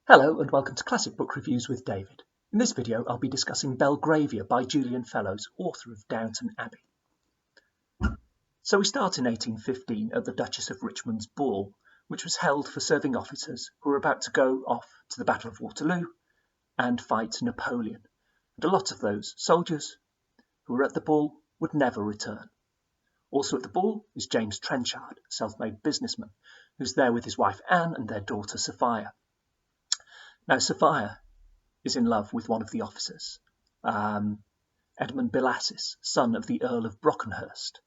Hello and welcome to Classic Book Reviews with David. In this video I'll be discussing Belgravia by Julian Fellowes, author of Downton Abbey. So we start in 1815 at the Duchess of Richmond's ball, which was held for serving officers who were about to go off to the Battle of Waterloo and fight Napoleon. And a lot of those soldiers who were at the ball would never return. Also at the ball is James Trenchard, a self-made businessman, who's there with his wife Anne and their daughter Sophia. Now, Sophia is in love with one of the officers, Edmund Bellasis, son of the Earl of Brockenhurst.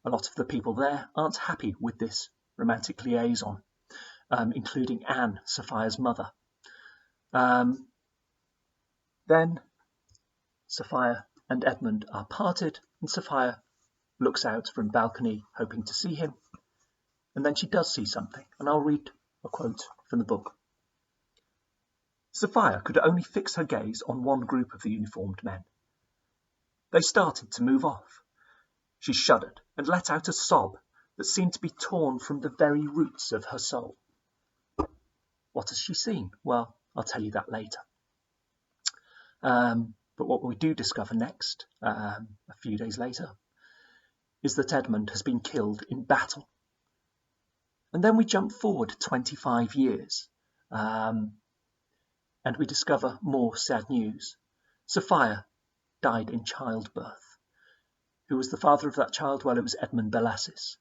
A lot of the people there aren't happy with this romantic liaison, including Anne, Sophia's mother. Then Sophia and Edmund are parted, and Sophia looks out from balcony hoping to see him, and then she does see something, and I'll read a quote from the book. Sophia could only fix her gaze on one group of the uniformed men. They started to move off. She shuddered and let out a sob that seemed to be torn from the very roots of her soul. What has she seen? Well, I'll tell you that later. But what we do discover next, a few days later, is that Edmund has been killed in battle. And then we jump forward 25 years. And we discover more sad news. Sophia died in childbirth. Who was the father of that child? Well, it was Edmund Bellasis.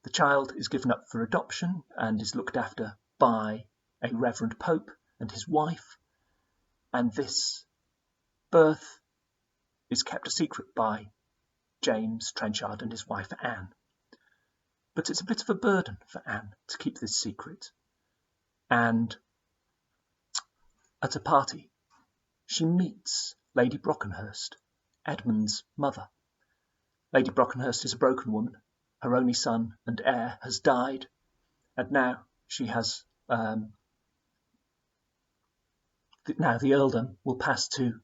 The child is given up for adoption and is looked after by a Reverend Pope and his wife. And this birth is kept a secret by James Trenchard and his wife Anne. But it's a bit of a burden for Anne to keep this secret. And at a party, she meets Lady Brockenhurst, Edmund's mother. Lady Brockenhurst is a broken woman. Her only son and heir has died, and now she has now the earldom will pass to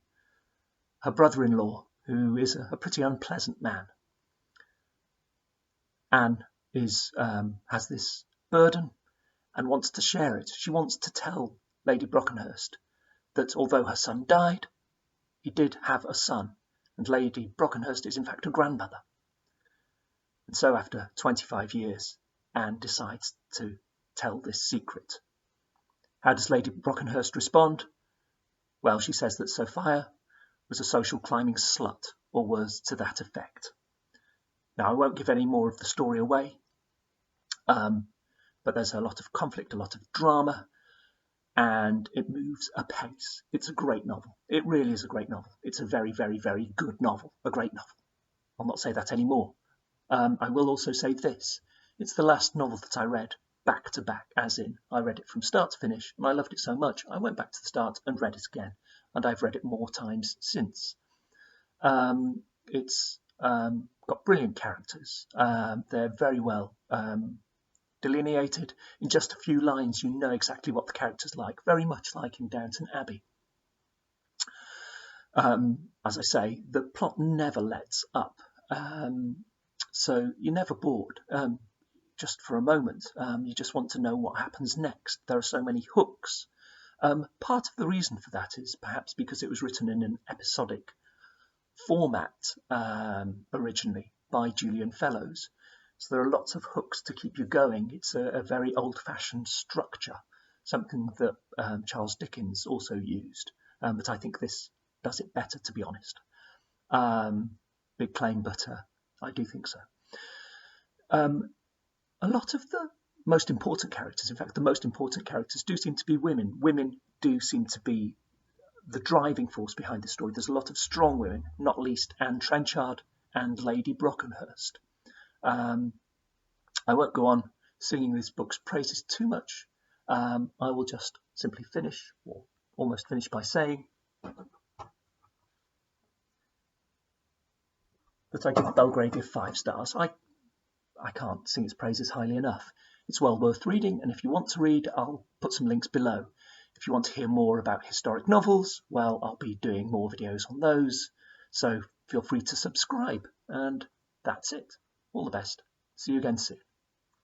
her brother-in-law, who is a pretty unpleasant man. Anne has this burden and wants to share it. She wants to tell Lady Brockenhurst that although her son died, he did have a son, and Lady Brockenhurst is in fact a grandmother. And so after 25 years, Anne decides to tell this secret. How does Lady Brockenhurst respond? Well, she says that Sophia was a social climbing slut, or words to that effect. Now, I won't give any more of the story away, but there's a lot of conflict, a lot of drama, and it moves apace. It's a great novel. It really is a great novel. It's a very, very, very good novel. A great novel. I'll not say that anymore. I will also say this. It's the last novel that I read back to back, as in I read it from start to finish, and I loved it so much I went back to the start and read it again, and I've read it more times since. It's got brilliant characters. They're very well delineated. In just a few lines you know exactly what the character's like, very much like in Downton Abbey. As I say, the plot never lets up, so you're never bored just for a moment. You just want to know what happens next. There are so many hooks. Part of the reason for that is perhaps because it was written in an episodic format originally by Julian Fellowes. So there are lots of hooks to keep you going. It's a very old-fashioned structure, something that Charles Dickens also used, but I think this does it better, to be honest. Big claim, but I do think so. A lot of the most important characters, in fact the most important characters, do seem to be women. Women do seem to be the driving force behind the story. There's a lot of strong women, not least Anne Trenchard and Lady Brockenhurst. I won't go on singing this book's praises too much. I will just simply finish, or almost finish, by saying that I give Belgravia 5 stars. I can't sing its praises highly enough. It's well worth reading, and if you want to read, I'll put some links below. If you want to hear more about historic novels, well, I'll be doing more videos on those, so feel free to subscribe, and that's it. All the best. See you again soon.